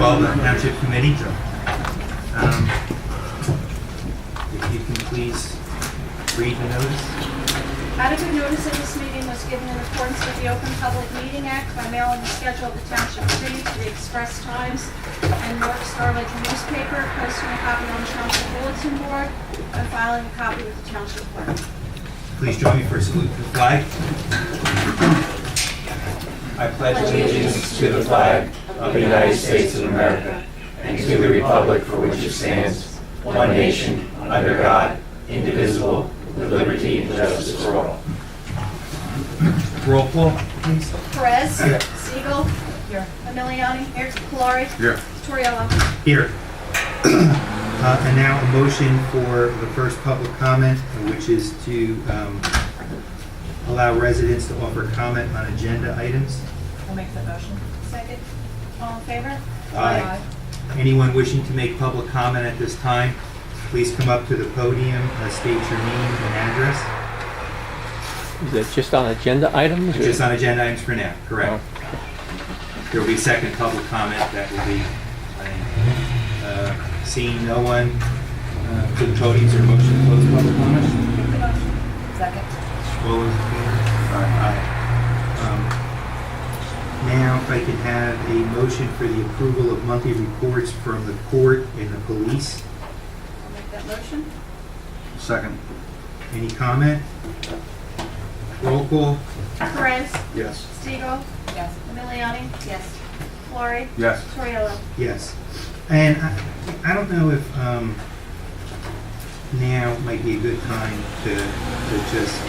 call the Township Committee. If you can please read the notice. Adequate notice of this meeting was given in accordance with the Open Public Meeting Act by mailing the schedule of the Township Committee to the Express Times and North Star Ledger newspaper, posting a copy on the Township Bulletin Board, and filing a copy with the Township Clerk. Please join me for a salute to the flag. I pledge Allegiance to the flag of the United States of America and to the republic for which it stands, one nation, under God, indivisible, with liberty and justice for all. roll call, please. Perez. Here. Siegel. Here. Emiliani. Here. Polari. Here. Toriello. Here. And now a motion for the first public comment, which is to allow residents to offer comment on agenda items. I'll make that motion. Second. All in favor? Aye. Anyone wishing to make public comment at this time, please come up to the podium, state your name and address. Is it just on agenda items? Just on agenda items for now, correct. There will be second public comment that will be, seeing no one to the podium, is there a motion to close public comment? Second. All those in favor? Aye. Now, if I can have a motion for the approval of monthly reports from the court and the police. I'll make that motion. Second. Any comment? Roll call? Perez. Yes. Siegel. Yes. Emiliani. Yes. Polari. Yes. Toriello. Yes. And I don't know if now might be a good time to just,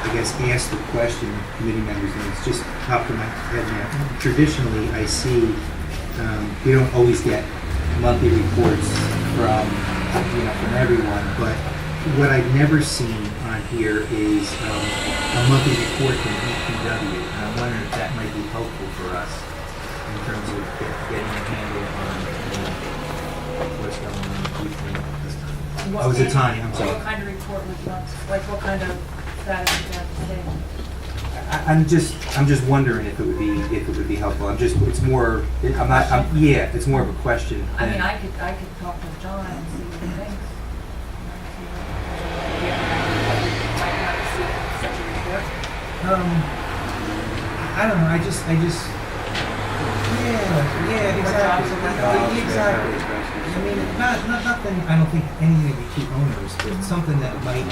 I guess, ask the question, committee members, and it's just top of my head now. Traditionally, I see we don't always get monthly reports from everyone, but what I've never seen on here is a monthly report from DPW, and I'm wondering if that might be helpful for us in terms of getting a handle on what's going on with this time. Oh, is it Tanya? I'm sorry. What kind of report would you want? Like what kind of status would you have today? I'm just wondering if it would be helpful. It's more of a question. I mean, I could talk to John and see what he thinks. I don't know. Exactly. I mean, nothing. I don't think anything to keep owners, but something that might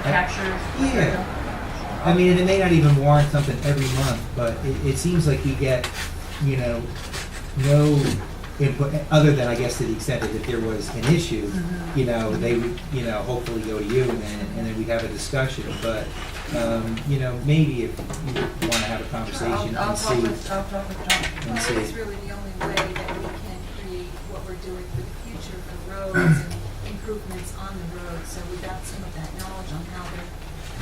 Captures. Yeah. I mean, it may not even warrant something every month, but it seems like you get, no input other than, I guess, to the extent that if there was an issue, they would, hopefully go to you and then we'd have a discussion. But, maybe if you want to have a conversation I'll and talk see. with John. And see. It's really the only way that we can create what we're doing for the future for roads and improvements on the road. So without some of that knowledge on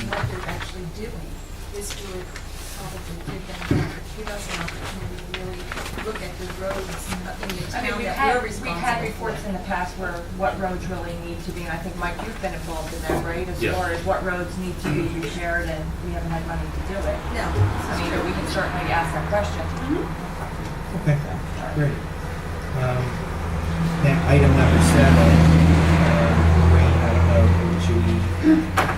what they're actually doing, this would probably give us an opportunity to really look at the roads in the town that we're responsible we've had for. reports in the past where what roads really need to be, and I think, Mike, you've been involved in that, right? As Yeah. far as what roads need to be repaired, and we haven't had money to do it. No. I mean, we can certainly ask that question. Okay, great. Now, item number 7, Wayne, I don't know, should we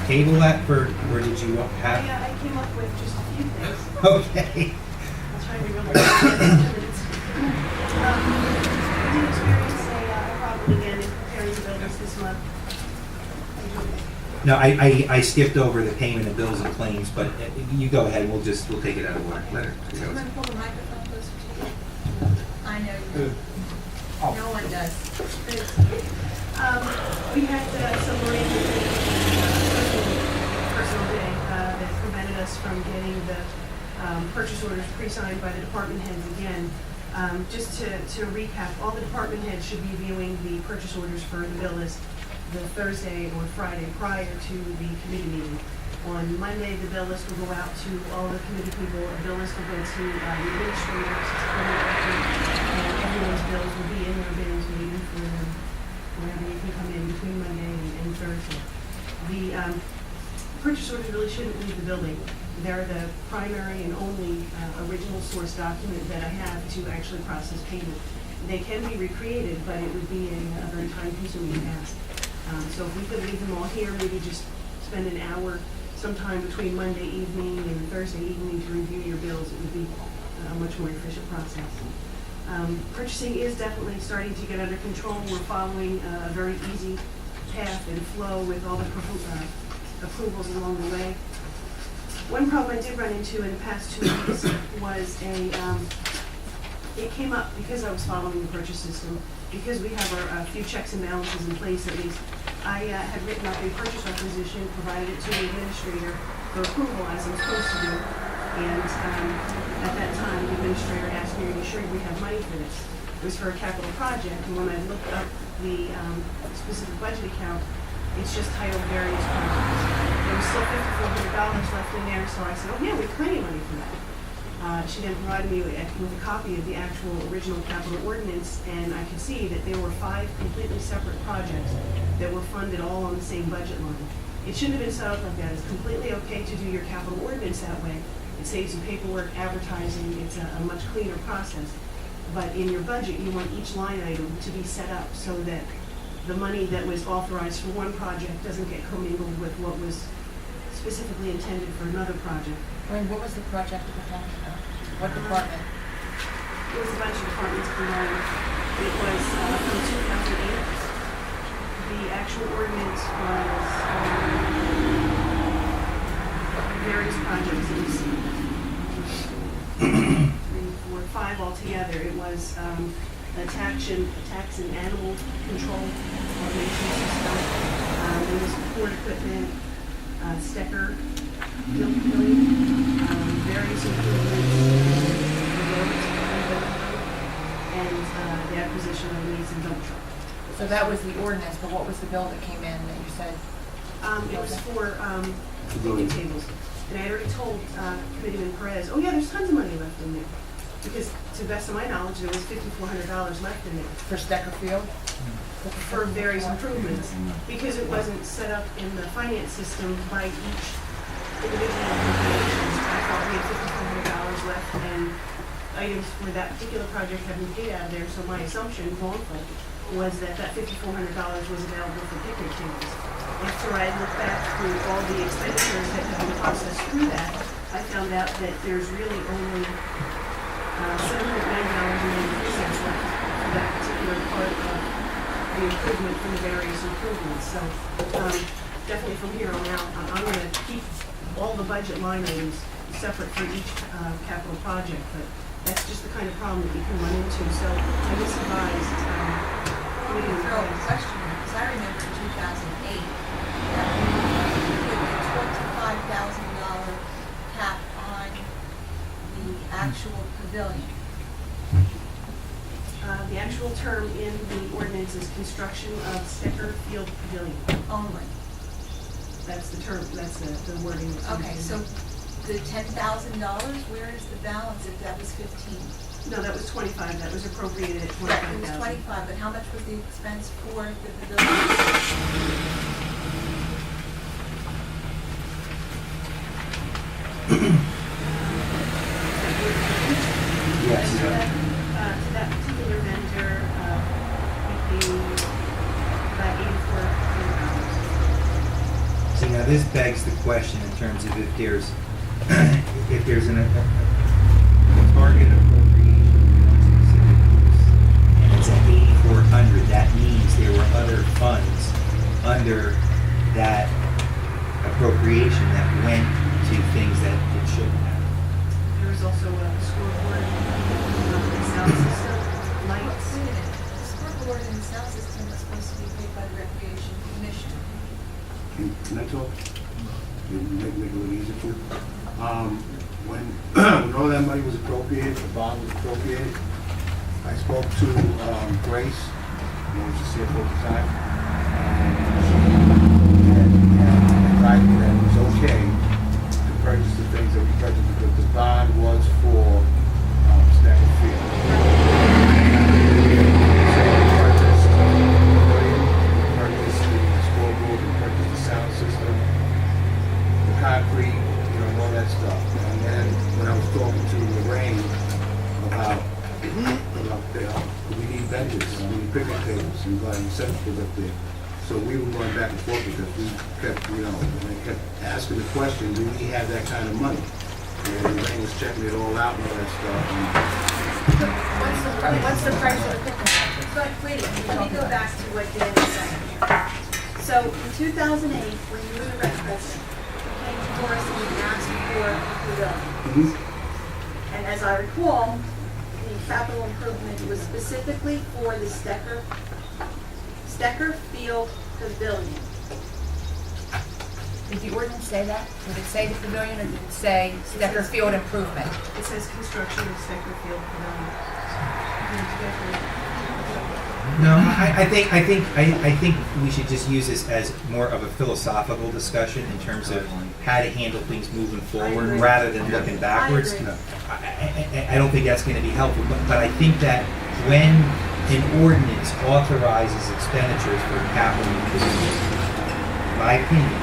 table that or did you have? I came up with just a few things. Okay. I'll try to remember. I did experience a problem again in preparing the buildings this month. No, I skipped over the payment of bills and claims, but you go ahead, we'll take it out of order. Let her Do you go. want to pull the microphone closer to you? I know you. No one does. We had some personal day that prevented us from getting the purchase orders pre-signed by the department heads again. Just to recap, all the department heads should be viewing the purchase orders for the bill list the Thursday or Friday prior to the committee meeting. On Monday, the bill list will go out to all the committee people. A bill list will go to the administrators, and everyone's bills will be in their bins waiting for them whenever you can come in between Monday and Thursday. The purchase orders really shouldn't leave the building. They're the primary and only original source document that I have to actually process payment. They can be recreated, but it would be a very time-consuming task. So if we could leave them all here, maybe just spend an hour sometime between Monday evening and Thursday evening to review your bills, it would be a much more efficient process. Purchasing is definitely starting to get under control. We're following a very easy path and flow with all the approvals along the way. One problem I did run into in the past 2 weeks was it came up because I was following the purchase system, because we have a few checks and balances in place at least. I had written up a purchase requisition, provided it to the administrator for approval as I'm supposed to do. And at that time, the administrator asked me, "Are you sure we have money for this?" It was for a capital project, and when I looked up the specific budget account, it's just titled various projects. There was still $5,400 left in there, so I said, "Oh yeah, we have plenty of money for that." She then provided me with a copy of the actual original capital ordinance, and I could see that there were 5 completely separate projects that were funded all on the same budget line. It shouldn't have been set up like that. It's completely okay to do your capital ordinance that way. It saves you paperwork, advertising, it's a much cleaner process. But in your budget, you want each line item to be set up so that the money that was authorized for one project doesn't get commingled with what was specifically intended for another project. What was the project at the time? What department? It was a bunch of departments combined. It was from 2008. The actual ordinance was various projects that you see. 3, 4, 5 altogether. It was a tax and animal control automation system. There was port equipment, Stecker, milk filling, various improvements, the roads, and the acquisition of leads and dump truck. So that was the ordinance, but what was the bill that came in that you said? It was for picnic tables. And I had already told Committeeman Perez, "Oh yeah, there's tons of money left in there." Because to the best of my knowledge, there was $5,400 left in there For Stecker Field? for various improvements. Because it wasn't set up in the finance system by each individual appropriations, I thought we had $5,400 left and items for that particular project had been paid out of there. So my assumption, wrongful, was that $5,400 was available for picnic tables. After I looked back through all the expenditures that have been processed through that, I found out that there's really only $790.93 left for that particular part of the improvement from the various improvements. So definitely from here on out, I'm going to keep all the budget line items separate for each capital project, but that's just the kind of problem that you can run into. So I was advised. Throw a question in, because I remember in 2008 that we put a $25,000 cap on the actual pavilion. The actual term in the ordinance is construction of Stecker Field Pavilion. Only. That's the term, that's the wording. that's Okay, used. so the $10,000, where is the balance if that was 15? No, that was 25, that was appropriated at Right, it was 25,000. 25, but how much was the expense for the pavilion? Yes. And to that particular vendor, we paid about $84,000. See, now this begs the question in terms of if there's a target appropriation for one specific use, and it's at 8,400, that means there were other funds under that appropriation that went to things that it shouldn't have. There was also a scoreboard, a sound system, lights. Wait a minute, the scoreboard and sound system was supposed to be paid by the Recreation Commission. Can I talk? Make it a little easier for you. When all that money was appropriated, the bond was appropriated, I spoke to Grace, who was the CFO at the time, and advised me that it was okay to purchase the things that we purchased because the bond was for Stafford Field. So we purchased the scoreboard, we purchased the sound system, the concrete, and all that stuff. And then when I was talking to Lorraine about we need benches, the picnic tables, and receptacles up there. So we were going back and forth because we kept, when they kept asking the question, do we have that kind of money? And Elaine was checking it all out and all that stuff. What's the price of the picnic benches? But wait, let me go back to what Dan was saying here. So in 2008, when you were the rec president, you came to us and you asked for a pavilion. And as I recall, the capital improvement was specifically for the Stecker Field Pavilion. Did the ordinance say that? Did it say the pavilion, or did it say Stecker Field improvement? It says construction of Stecker Field Pavilion. No, I think we should just use this as more of a philosophical discussion in terms of how to handle things moving forward agree. rather than looking backwards. I agree. I don't think that's going to be helpful, but I think that when an ordinance authorizes expenditures for capital improvements, in my opinion,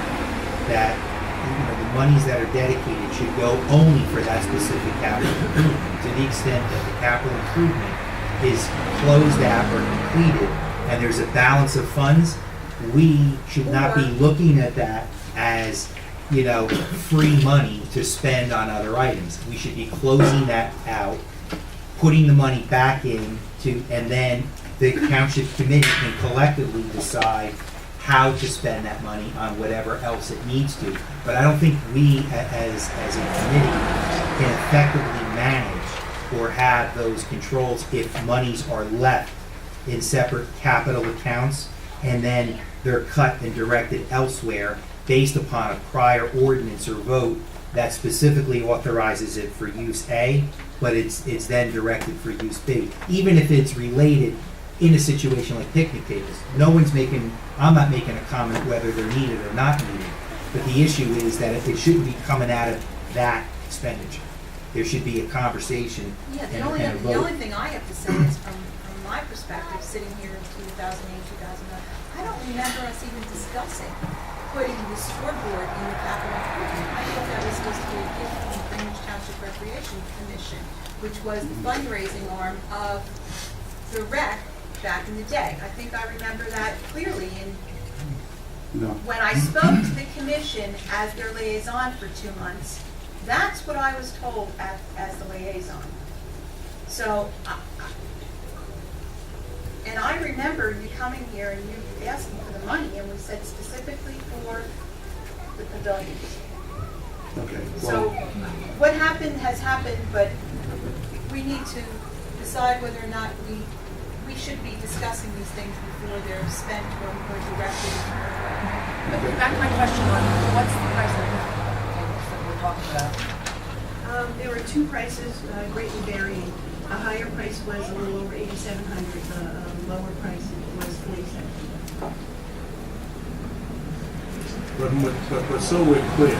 that the monies that are dedicated should go only for that specific capital improvement. To the extent that the capital improvement is closed out or completed and there's a balance of funds, we should not be looking at that as, free money to spend on other items. We should be closing that out, putting the money back in and then the township committee can collectively decide how to spend that money on whatever else it needs to. But I don't think we, as a committee, can effectively manage or have those controls if monies are left in separate capital accounts and then they're cut and directed elsewhere based upon a prior ordinance or vote that specifically authorizes it for use A, but it's then directed for use B. Even if it's related in a situation like picnic tables, I'm not making a comment whether they're needed or not needed, but the issue is that it shouldn't be coming out of that expenditure. There should be a conversation Yeah, and a the only vote. thing I have to say is from my perspective, sitting here in 2008, 2009, I don't remember us even discussing putting the scoreboard in the capital improvement. I thought that was supposed to be a gift from the Greenwich Township Recreation Commission, which was the fundraising arm of the rec back in the day. I think I remember that clearly when I spoke to the commission as their liaison for 2 months. That's what I was told as the liaison. So, and I remember you coming here and you asking for the money, and we said specifically for the pavilions. Okay, So, well, what happened has happened, but we need to decide whether or not we should be discussing these things before they're spent or directed. But back to my question on what's the price of the tables that we're talking about? There were two prices, greatly varying. A higher price was a little over $8,700. A lower price was $4,700. but so we're clear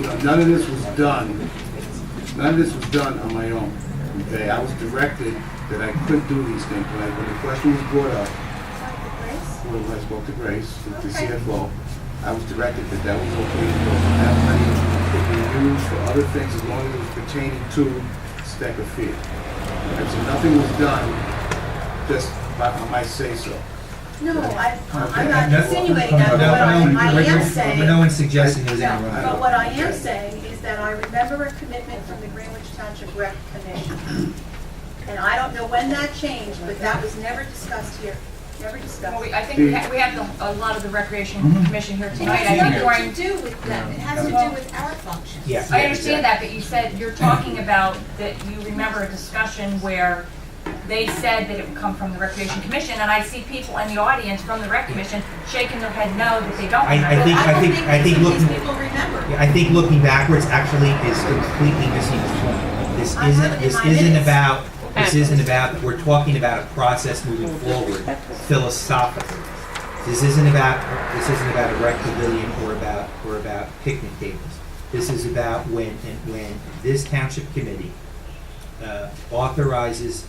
that, none of this was done. None of this was done on my own. Okay, I was directed that I couldn't do these things. When the question was brought up, when I spoke to Grace, the CFO, I was directed that was okay to go. That money could be used for other things as long as it was pertaining to Stecker Field. And so nothing was done just by my say-so. No, I'm No, not insinuating that, but what I am saying. No one's suggesting there's No, any wrong. but what I am saying is that I remember a commitment from the Greenwich Township Rec Commission. And I don't know when that changed, but that was never discussed here, never discussed. Well, I think we have a lot of the Recreation Commission here It tonight. has I think nothing to do with them, it has to do with our functions. Yeah. I understand that, but you said, you're talking about that you remember a discussion where they said that it would come from the Recreation Commission, and I see people in the audience from the Rec Commission shaking their head no, that they don't I remember. think- I don't think I think some of looking- these people remember. Yeah, I think looking backwards actually is completely missing the point. This I have it in isn't my minutes. this isn't about, we're talking about a process moving forward philosophically. This isn't about a rec pavilion or about picnic tables. This is about when this township committee authorizes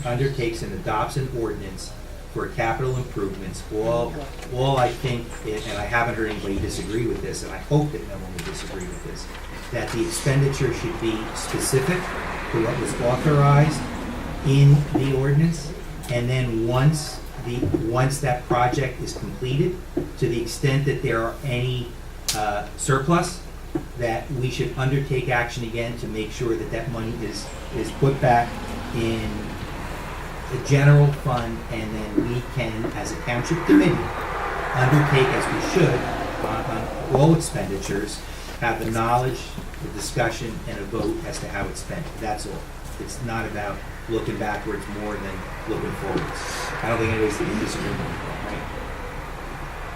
undertakes and adopts an ordinance for capital improvements. All I think, and I haven't heard anybody disagree with this, and I hope that no one will disagree with this, that the expenditure should be specific to what was authorized in the ordinance, and then once that project is completed, to the extent that there are any surplus, that we should undertake action again to make sure that that money is put back in the general fund, and then we can, as a township committee, undertake, as we should, on all expenditures, have the knowledge, the discussion, and a vote as to how it's spent. That's all. It's not about looking backwards more than looking forwards. I don't think anybody's in disagreement with that, right?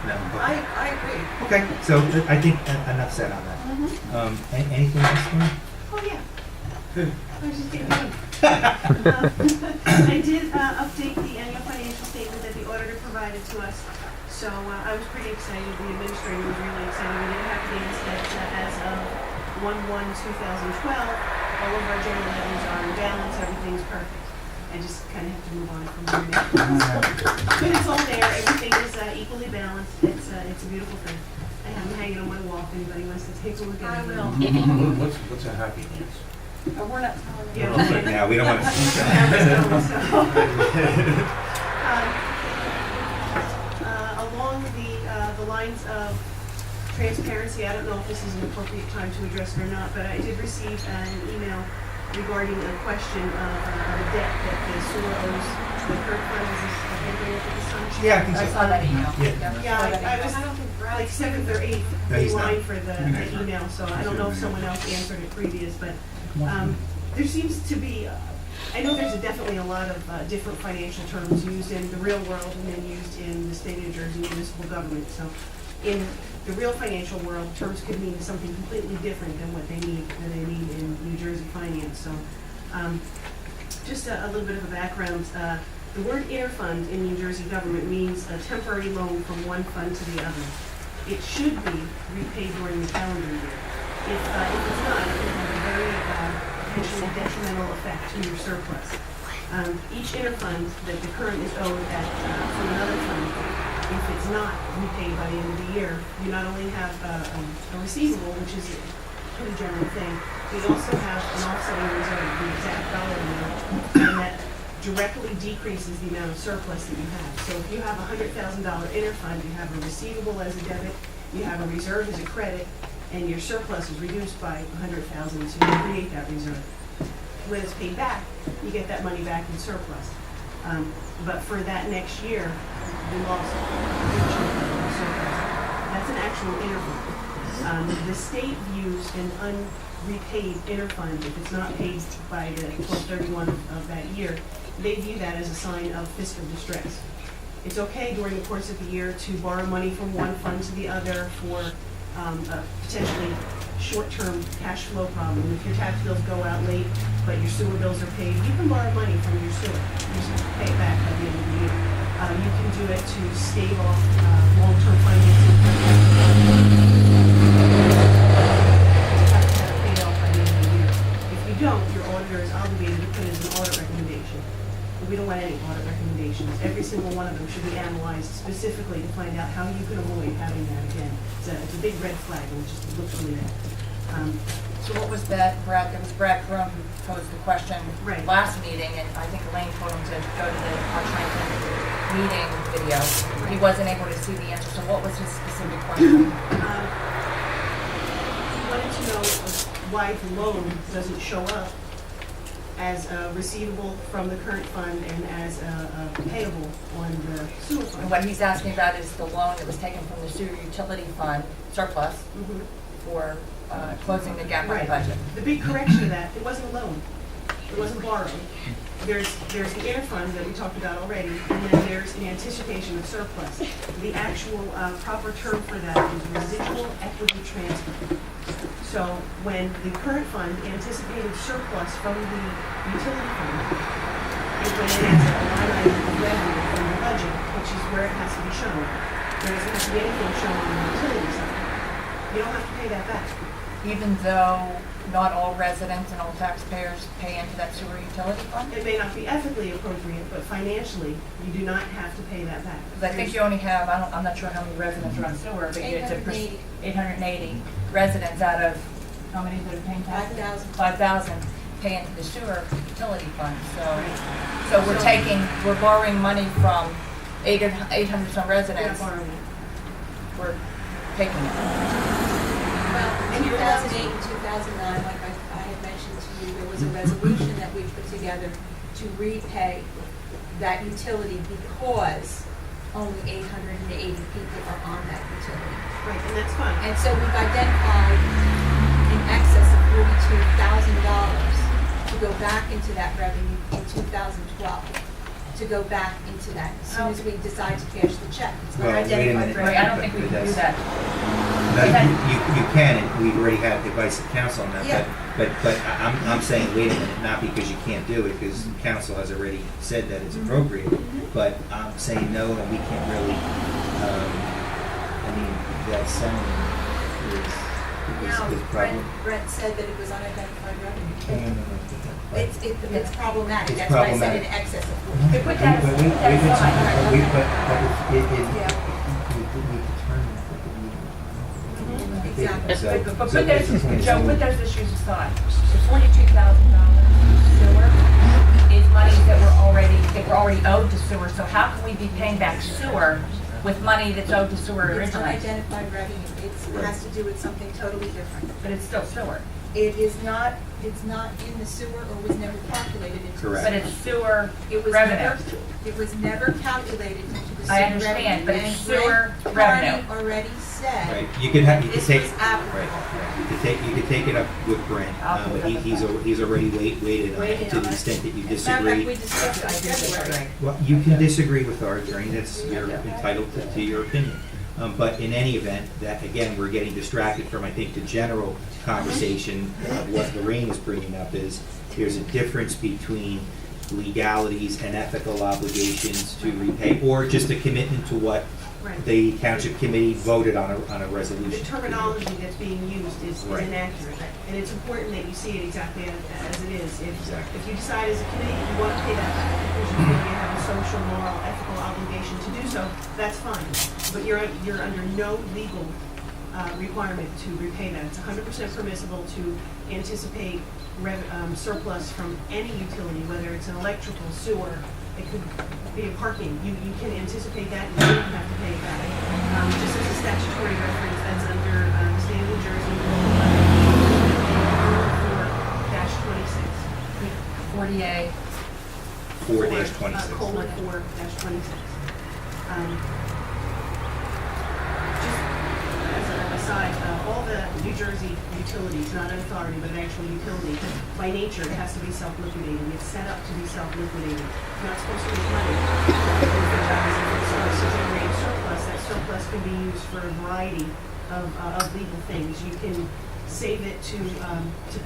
No, but, I agree. okay, so I think enough said on that. Anything else, Tony? Oh, yeah. I was just getting done. I did update the annual financial statement that the auditor provided to us, so I was pretty excited. The administrator was really excited. We did have to dance that as of 1/1/2012, all of our general levies are in balance, everything's perfect. I just kind of have to move on from there now. But it's all there, everything is equally balanced. It's a beautiful thing. I have them hanging on my wall if anybody wants to take a look at it. I will. What's a happy dance? We're not telling you. Yeah. Right now, we don't want to. Along the lines of transparency, I don't know if this is an appropriate time to address it or not, but I did receive an email regarding a question of a debt that the sewer owes the Kirk Fund. Is this a handling for this Township? Yeah, I think I so. saw that email. Yeah. Yeah, I was like 7th or 8th No, in he's not. line for the email, so I don't know if someone else answered it previous, but there seems to be, I know there's definitely a lot of different financial terms used in the real world and then used in the state of New Jersey municipal government. So in the real financial world, terms could mean something completely different than what they need in New Jersey finance. So just a little bit of a background. The word interfund in New Jersey government means a temporary loan from one fund to the other. It should be repaid during the calendar year. If it's not, it can have a very potentially detrimental effect to your surplus. Each interfund that the current is owed from another fund, if it's not repaid by the end of the year, you not only have a receivable, which is a pretty general thing, but you also have an offsetting reserve, the exact dollar amount, and that directly decreases the amount of surplus that you have. So if you have a $100,000 interfund, you have a receivable as a debit, you have a reserve as a credit, and your surplus is reduced by $100,000 to create that reserve. When it's paid back, you get that money back in surplus. But for that next year, you lost a big chunk of the surplus. That's an actual interfund. The state views an unrepaid interfund, if it's not paid by the 12/31 of that year, they view that as a sign of fiscal distress. It's okay during the course of the year to borrow money from one fund to the other for a potentially short-term cash flow problem. If your tax bills go out late, but your sewer bills are paid, you can borrow money from your sewer. You just have to pay it back by the end of the year. You can do it to stave off long-term financing. Have to have it paid off by the end of the year. If you don't, your auditor is obligated to put in an audit recommendation. But we don't want any audit recommendations. Every single one of them should be analyzed specifically to find out how you can avoid having that again. It's a big red flag, and it just looks really bad. So what was that, Brad? It was Brad Crone who posed the question Right. last meeting, and I think Elaine told him to go to the March 19th meeting video. He wasn't able to see the answer, so what was his specific question? He wanted to know why the loan doesn't show up as a receivable from the current fund and as a payable on the sewer And fund. what he's asking about is the loan that was taken from the sewer utility fund surplus Mhm. for closing the gap on the Right. budget. The big correction to that, it wasn't a loan. It wasn't borrowed. There's the interfund that we talked about already, and then there's an anticipation of surplus. The actual proper term for that is residual equity transfer. So when the current fund anticipated surplus from the utility fund, it went in as a line item of revenue from the budget, which is where it has to be shown. There doesn't have to be anything shown on the utility side. You don't have to pay that back. Even though not all residents and all taxpayers pay into that sewer utility fund? It may not be ethically appropriate, but financially, you do not have to pay that back. Because I think you only have, I'm not sure how many residents are on sewer, but you, it's 880. 880 residents out of how many that are paying taxes? 5,000. 5,000 pay into the sewer utility fund, so we're borrowing money from 800 some We're not residents, borrowing it. we're taking it. Well, in 2008 and 2009, like I had mentioned to you, there was a resolution that we put together to repay that utility because only 880 people are on that utility. Right, and that's fine. And so we've identified in excess of $42,000 to go back into that revenue in 2012, to go back into that as soon as we decide to cash the check. It's not Well, wait a identified minute. revenue. Right, I don't think we can do that. No, you can, and we've already had advice of council on that, Yeah. but I'm saying, wait a minute, not because you can't do it, because council has already said that it's appropriate, but I'm saying no, and we can't really, I mean, that sound is No, problem. Brent said that it was unidentified revenue. No. It's problematic, It's that's why I said in problematic. excess of Okay, 40. put that aside. We Exactly. But put those, Joe, put those issues aside. The $42,000 sewer is money that were already owed to sewer, so how can we be paying back sewer with money that's owed to sewer It's originally? unidentified revenue, it has to do with something totally different. But it's still sewer. It is not, it's not in the sewer or was never calculated into the sewer. Correct. But it's sewer It was revenue. never, it was never calculated into the sewer I revenue. understand, but it's And sewer Brent revenue. Carney already said, Right, you could this take, was right, applicable. you could take it up with Brent, but he's already weighted on it to the extent that you As a matter of fact, we disagree. discussed it in February. Well, you can disagree with our attorney, that's, you're entitled to your opinion. But in any event, that, again, we're getting distracted from, I think, the general conversation of what Lorraine is bringing up is, there's a difference between legalities and ethical obligations to repay, or just a commitment to what Right. the township committee voted on a The resolution. terminology that's being used is Right. inaccurate, and it's important that you see it exactly as it is. Exactly. If you decide as a committee you want to pay that back, because you feel you have a social, moral, ethical obligation to do so, that's fine. But you're under no legal requirement to repay that. It's 100% permissible to anticipate surplus from any utility, whether it's an electrical, sewer, it could be a parking. You can anticipate that, and you don't have to pay it back. Just as a statutory reference, that's under the state of New Jersey, Rule 4-26. 48. 4-26. Colon 4-26. Just as an aside, all the New Jersey utilities, not an authority, but an actual utility, by nature, it has to be self-liquidating. It's set up to be self-liquidating. You're not supposed to make money. If the job is supposed to generate surplus, that surplus can be used for a variety of legal things. You can save it to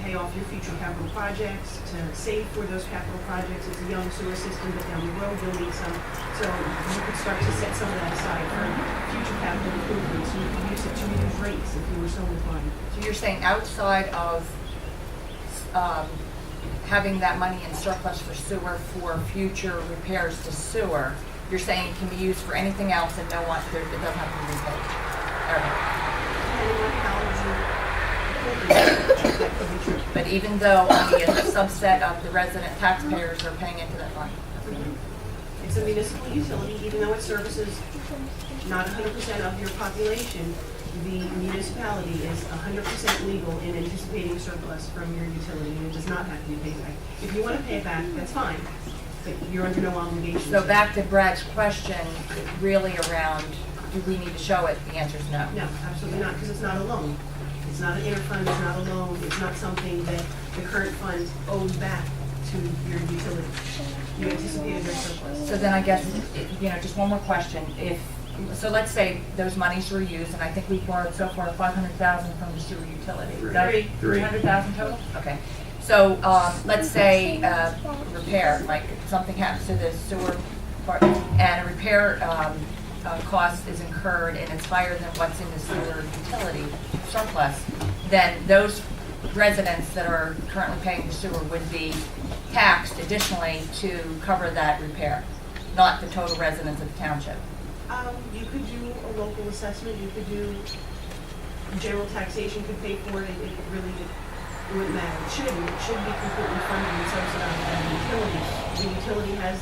pay off your future capital projects, to save for those capital projects. It's a young sewer system, but down the road you'll need some. So you could start to set some of that aside for future capital improvements. You could use it to reduce rates if you were so inclined. So you're saying outside of having that money in surplus for sewer for future repairs to sewer, you're saying it can be used for anything else and it doesn't have to be repaid? Depending on how that could be true. But even though only a subset of the resident taxpayers are paying into that fund? It's a municipal utility, even though it services not 100% of your population, the municipality is 100% legal in anticipating surplus from your utility, and it does not have to be paid back. If you want to pay it back, that's fine, but you're under no obligation. So back to Brad's question, really around, do we need to show it? The answer is no. No, absolutely not, because it's not a loan. It's not an interfund, it's not a loan, it's not something that the current fund owes back to your utility. You anticipated their surplus. So then I guess, just one more question. So let's say those monies were used, and I think we've borrowed so far $500,000 from the sewer utility. Is that Three. 300,000 total? Okay. So let's say repair, like something happens to the sewer part, and a repair cost is incurred and it's higher than what's in the sewer utility surplus, then those residents that are currently paying the sewer would be taxed additionally to cover that repair, not the total residents of the township. You could do a local assessment, you could do general taxation could pay for it, it really wouldn't matter. It should be completely funded and subsidized by the utility. The utility has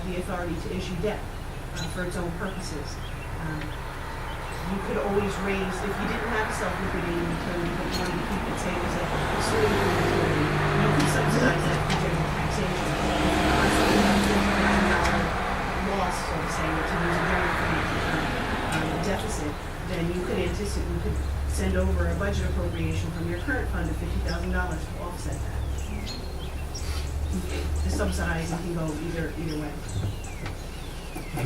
the authority to issue debt for its own purposes. You could always raise, if you didn't have a self-liquidating utility, but you wanted to keep it, say, as a sewer utility, you could subsidize that through general taxation. If you constantly have $4,000 loss, so to say, to use a general deficit, then you could send over a budget appropriation from your current fund of $50,000 to offset that. The subsidizing can go either way.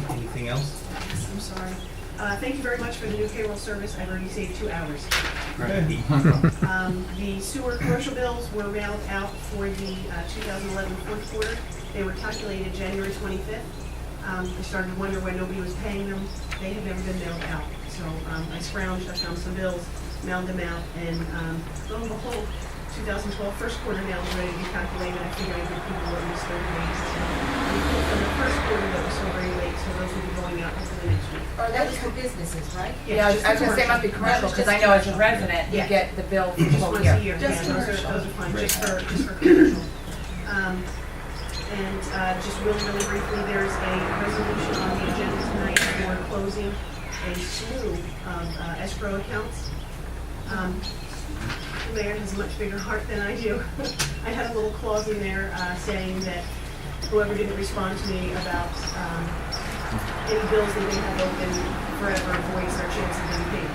Anything else? I'm sorry. Thank you very much for the new payroll service. I've already saved 2 hours. The sewer commercial bills were mailed out for the 2011 fourth quarter. They were calculated January 25th. I started to wonder why nobody was paying them. They had never been mailed out. So I scrounged, I found some bills, mailed them out, and lo and behold, 2012 first quarter mail was ready to be calculated. I figured I'd give people at least 30 days. We pulled from the first quarter that was so very late, so those will be going out for the next week. Or that was for businesses, right? Yeah, I was just gonna say it must be commercial, because I know as a resident, you Yeah. get the bill for the Just whole once year. a year. Just Yeah, commercial. those are fine, just for commercial. And just really briefly, there's a resolution on the agenda tonight for closing a slew of escrow accounts. The mayor has a much bigger heart than I do. I had a little clause in there saying that whoever didn't respond to me about any bills they may have open forever voids their chance of being paid.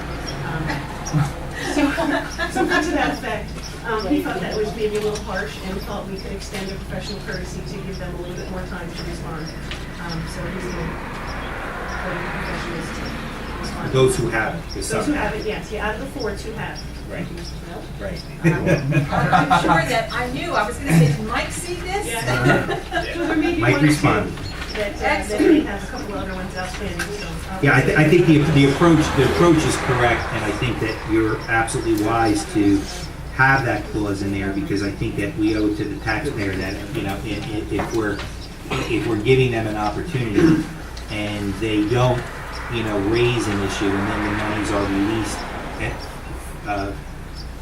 Something to that effect. He thought that was maybe a little harsh and thought we could extend a professional courtesy to give them a little bit more time to respond. So he's going to put in professionals to respond. Those who haven't. 'Cause Those who some haven't, yes. Yeah, out of the 4, 2 have. Right. Right. I'm sure that I knew, I was gonna say, did Mike see this? Yeah. So there may be Mike one or two responded. that may have a couple other ones outstanding, so. Yeah, I think the approach is correct, and I think that you're absolutely wise to have that clause in there, because I think that we owe it to the taxpayer that, you know, if we're giving them an opportunity and they don't, you know, raise an issue and then the monies are released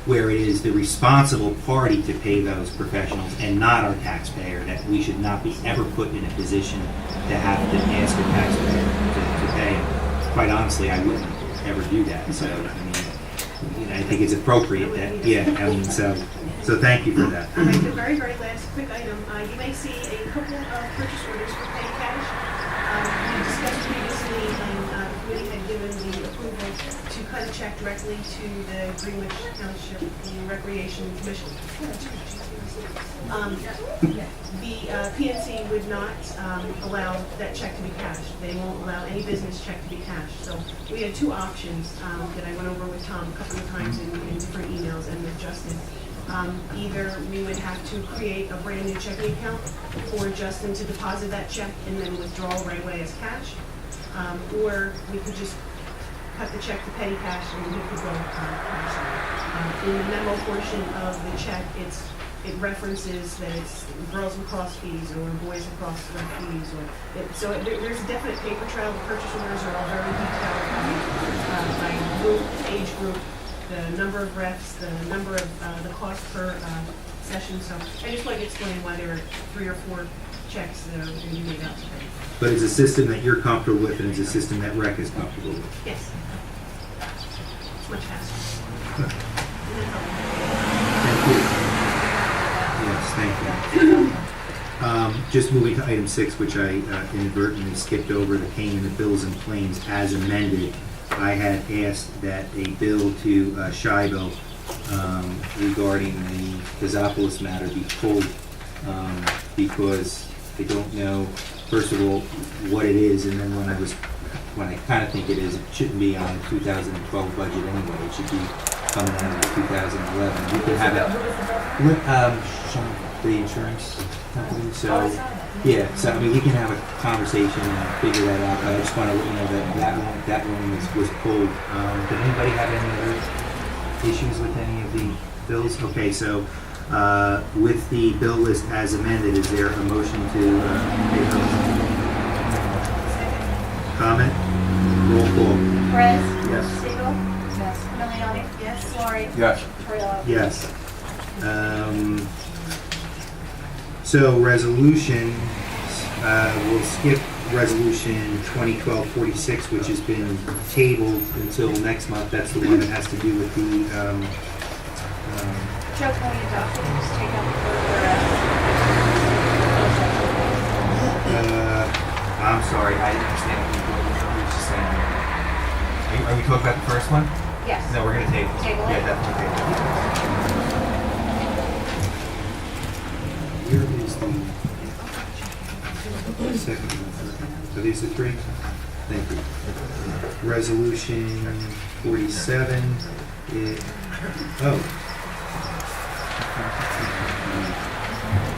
where it is the responsible party to pay those professionals and not our taxpayer, that we should not be ever put in a position to have to ask a taxpayer to pay. Quite honestly, I wouldn't ever do that. So, I mean, you know, I think it's appropriate that, yeah, I mean, so thank you for that. All right, the very last quick item, you may see a couple of purchase orders for petty cash. We discussed previously, and the committee had given the approval to cut a check directly to the Greenwich Township Recreation Commission. The PNC would not allow that check to be cashed. They won't allow any business check to be cashed. So we had 2 options that I went over with Tom a couple of times in different emails and with Justin. Either we would have to create a brand new checking account for Justin to deposit that check and then withdraw right away as cash, or we could just cut the check to petty cash and we could go cash. In the memo portion of the check, it references that it's girls lacrosse fees or boys lacrosse fees, or there's a definite paper trail. The purchase orders are all very detailed by group, age group, the number of refs, the number of the cost per session. So I just wanted to explain why there are 3 or 4 checks that are going to be made out today. But it's a system that you're comfortable with, and it's a system that Rec is comfortable with. Yes. It's much faster. Thank you. Yes, thank you. Just moving to item 6, which I inadvertently skipped over, the payment of bills and claims as amended. I had asked that a bill to Shibo regarding the Kazopoulos matter be pulled because I don't know, first of all, what it is, and then when I kind of think it is, it shouldn't be on the 2012 budget anyway. It should be coming out of the 2011. We could have it, the insurance company, so, yeah, so, I mean, we can have a conversation and figure that out, but I just want to let you know that that one was pulled. Did anybody have any other issues with any of the bills? Okay, so, with the bill list as amended, is there a motion to pay those? Comment? Roll call. Perez? Yes. Siegel? Yes. Milioti? Laurie? Yes. Coriello? Yes. So resolutions, we'll skip resolution 2012-46, which has been tabled until next month. That's the one that has to do with the, Joe, can we adopt it and just take out the I'm sorry, I didn't understand what you were just saying. Are we talking about the first one? Yes. No, we're gonna table it. Table it? Yeah, definitely table it. Here is the second one. So these are three? Thank you. Resolution 47,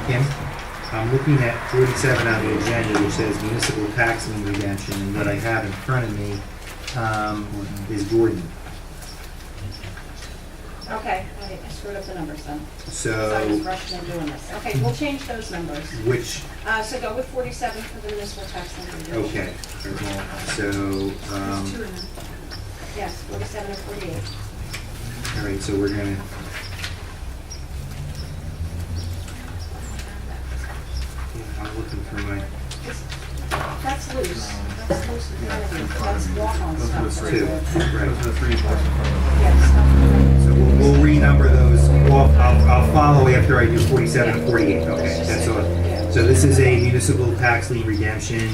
Kim, I'm looking at 47 on the agenda, which says municipal tax lien redemption, and what I have in front of me is Gordon. Okay, I screwed up the numbers then. So I was So, rushing and doing this. Okay, we'll change those numbers. which, So go with 47 for the municipal tax lien redemption. okay, so, There's two of them. Yes, 47 and 48. all right, so we're gonna, yeah, I'm looking for my That's loose. That's loose in front of you. That's walk-on stuff. two, right. Yes. So we'll renumber those, well, I'll follow after I do 47 and 48, okay, that's all. So this is a municipal tax lien redemption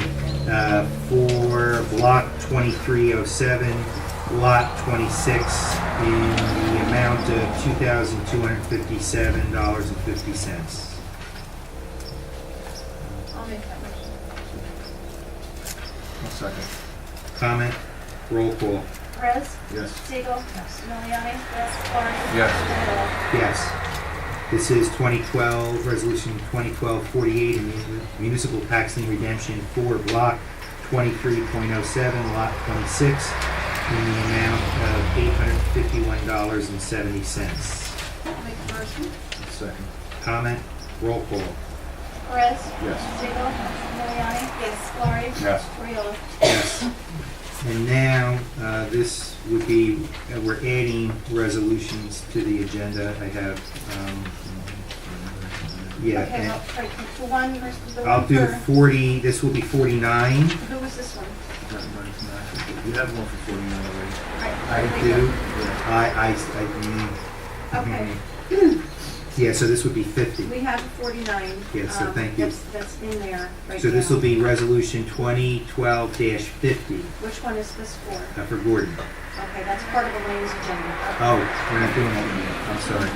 for block 2307, lot 26, in the amount of $2,257.50. I'll make that motion. Second. Comment, roll call, Perez? Yes. Siegel? Yes. Miliani? Yes. Laurie? Yes. Coriello? yes. This is 2012, resolution 2012-48, and municipal tax lien redemption for block 23.07, lot 26, in the amount of $851.70. I'll make the motion. Second. Comment, roll call, Perez? Yes. Siegel? Miliani? Yes. Laurie? Yes. Coriello? yes. And now, this would be, we're adding resolutions to the agenda. I have, yeah, Okay, and well, right, the one, the I'll one do for, 40, this will be 49. who was this one? You have one for 49 already. Right, I Okay, yeah, so this would be 50. we have 49. Yeah, so thank you. That's in there right So this now. will be resolution 2012-50 Which one is this for? for Gordon. Okay, that's part of Elaine's agenda. Oh, we're not doing that yet, I'm sorry.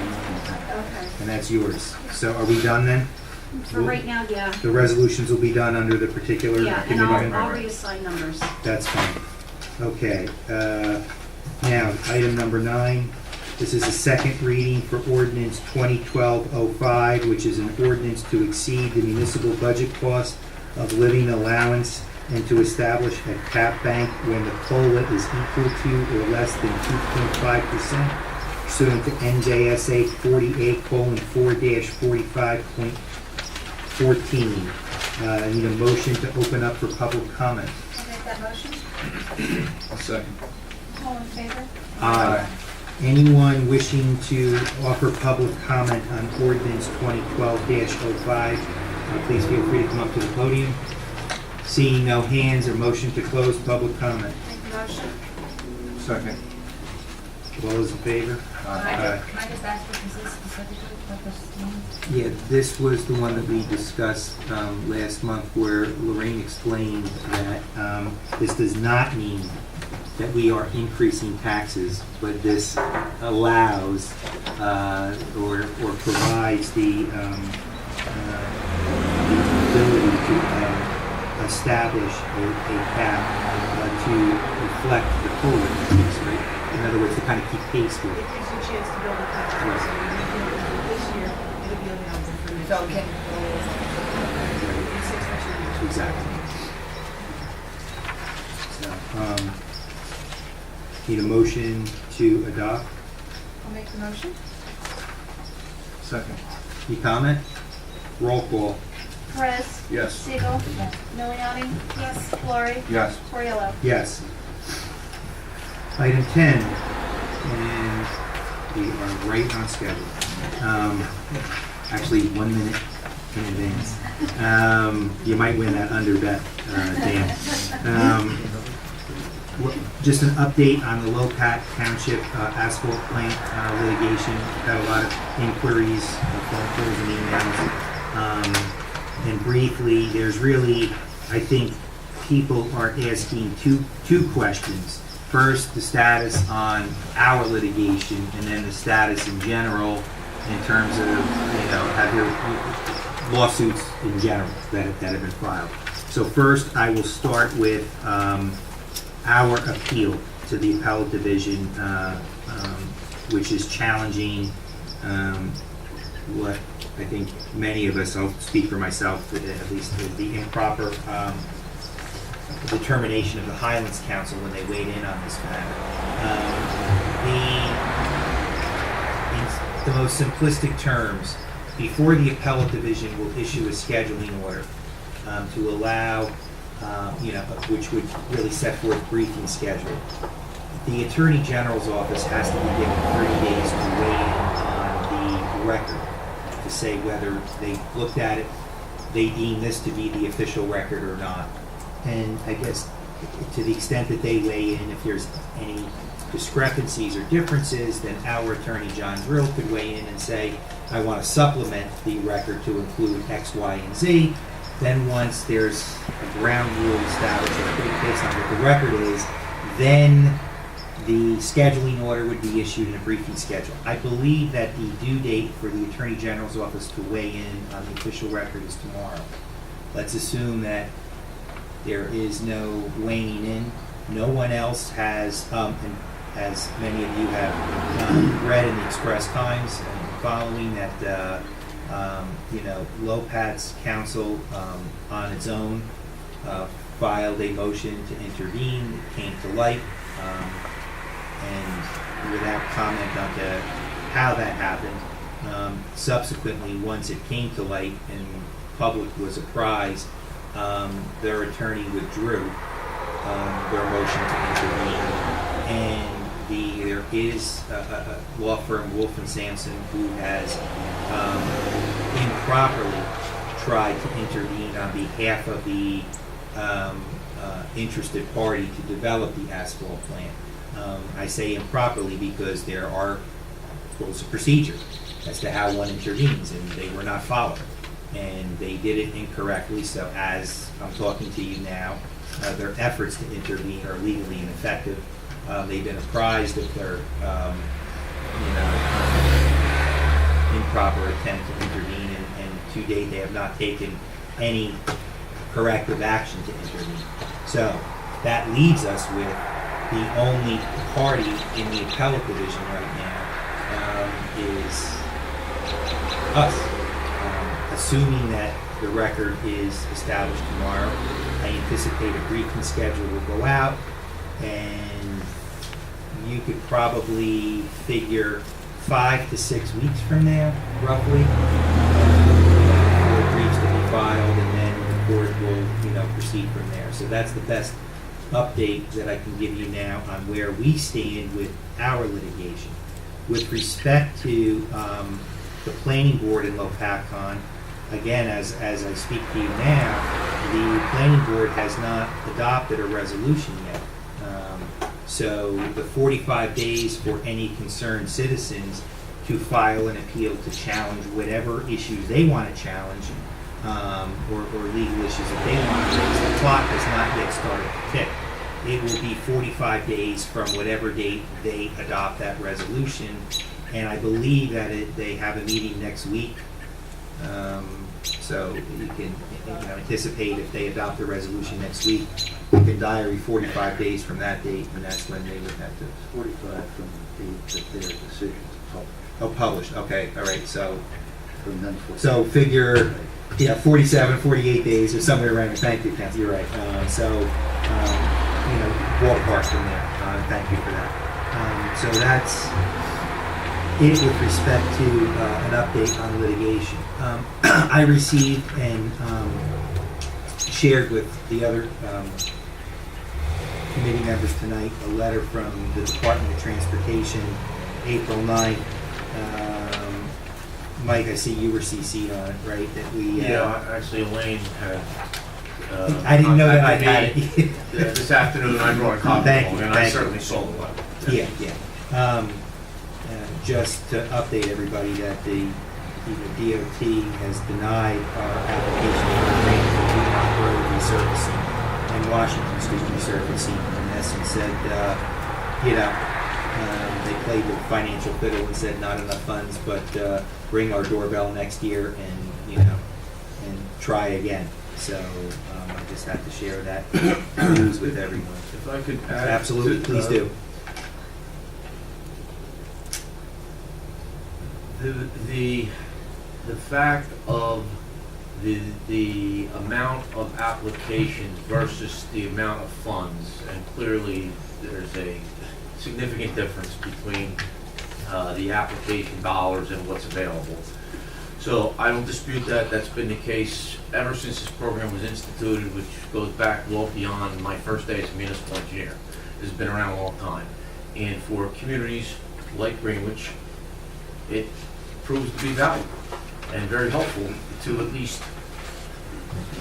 Okay. And that's yours. So are we done then? For right now, yeah. The resolutions will be done under the particular Yeah, and committee. I'll reassign numbers. That's fine. Okay, now, item number 9. This is a second reading for ordinance 2012-05, which is an ordinance to exceed the municipal budget cost of living allowance and to establish a cap bank when the COLA is equal to or less than 2.5%, pursuant to NJSA 48:4-45.14. I need a motion to open up for public comment. I'll make that motion. I'll second. All in favor? Anyone wishing to offer public comment on ordinance 2012-05, please feel free to come up to the podium. Seeing no hands, a motion to close public comment. Make the motion. Second. All those in favor? Can I just ask what this is specifically, what this means? Yeah, this was the one that we discussed last month where Lorraine explained that this does not mean that we are increasing taxes, but this allows or provides the ability to establish a cap to reflect the COLA increase, right? In other words, to kind of keep pace with It it. gives you a chance to build a tax base, so you feel that this year, it'll be available for next So year. can, It's expected. Exactly. So, need a motion to adopt. I'll make the motion. Second. Any comment? Roll call. Perez? Yes. Siegel? Yes. Miliani? Yes. Laurie? Yes. Coriello? Yes. Item 10, and We are right on schedule. Actually, 1 minute in advance. You might win that under bet, Dan. Just an update on the Lopat Township asphalt plant litigation. Got a lot of inquiries, phone calls and emails. And briefly, there's really, I think, people are asking two questions. First, the status on our litigation, and then the status in general in terms of, have your lawsuits in general that have been filed. So first, I will start with our appeal to the appellate division, which is challenging what I think many of us, I'll speak for myself, at least the improper determination of the Highlands Council when they weighed in on this matter. In the most simplistic terms, before the appellate division will issue a scheduling order to allow, which would really set forth briefing schedule, the Attorney General's office has to be given 30 days to weigh in on the record to say whether they looked at it, they deem this to be the official record or not. And I guess to the extent that they weigh in, if there's any discrepancies or differences, then our attorney, John Drill, could weigh in and say, I want to supplement the record to include X, Y, and Z. Then once there's a ground rule established based on what the record is, then the scheduling order would be issued in a briefing schedule. I believe that the due date for the Attorney General's office to weigh in on the official record is tomorrow. Let's assume that there is no weighing in. No one else has, and as many of you have read in the Express Times and following that, Lopat's counsel on its own filed a motion to intervene. It came to light, and without comment on how that happened, subsequently, once it came to light and public was apprised, their attorney withdrew their motion to intervene, and there is a law firm, Wolf and Sampson, who has improperly tried to intervene on behalf of the interested party to develop the asphalt plant. I say improperly because there are rules of procedure as to how one intervenes, and they were not followed. And they did it incorrectly, so as I'm talking to you now, their efforts to intervene are legally ineffective. They've been apprised of their improper attempt to intervene, and to date they have not taken any corrective action to intervene. So that leaves us with the only party in the appellate division right now is us. Assuming that the record is established tomorrow, I anticipate a briefing schedule will go out, and you could probably figure 5 to 6 weeks from now, roughly, for briefs to be filed, and then the court will, proceed from there. So that's the best update that I can give you now on where we stand with our litigation. With respect to the planning board in Lopatcon, again, as I speak to you now, the planning board has not adopted a resolution yet. So the 45 days for any concerned citizens to file an appeal to challenge whatever issues they want to challenge, or legal issues that they want to raise, the clock has not yet started to tick. It will be 45 days from whatever date they adopt that resolution, and I believe that they have a meeting next week. So you can anticipate if they adopt the resolution next week, you can diary 45 days from that date, and that's when they would have to. 45 from the date that their decision is published. Oh, published, okay, all right, so So figure, 47, 48 days or somewhere around there. Thank you, Kathy, you're right. Ballpark from there. Thank you for that. So that's it with respect to an update on litigation. I received and shared with the other committee members tonight a letter from the Department of Transportation April 9th. Mike, I see you were CC'd on it, right? That we. Yeah, actually Elaine had. I didn't know that I contacted had me, it. This afternoon, I brought a copy Thank along, you, and I thank you. certainly saw the letter. Yeah. Just to update everybody that the DOT has denied our application for a grant for Greenwich Road resurfacing and Washington Street resurfacing. In essence, said, they played the financial fiddle and said not enough funds, but ring our doorbell next year and try again. So I just have to share that news with everyone. If I could add. Absolutely, please do. The fact of the amount of applications versus the amount of funds, and clearly there's a significant difference between the application dollars and what's available. So I don't dispute that. That's been the case ever since this program was instituted, which goes back well beyond my first day as a municipal engineer. It's been around a long time. And for communities like Greenwich, it proves to be valuable and very helpful to at least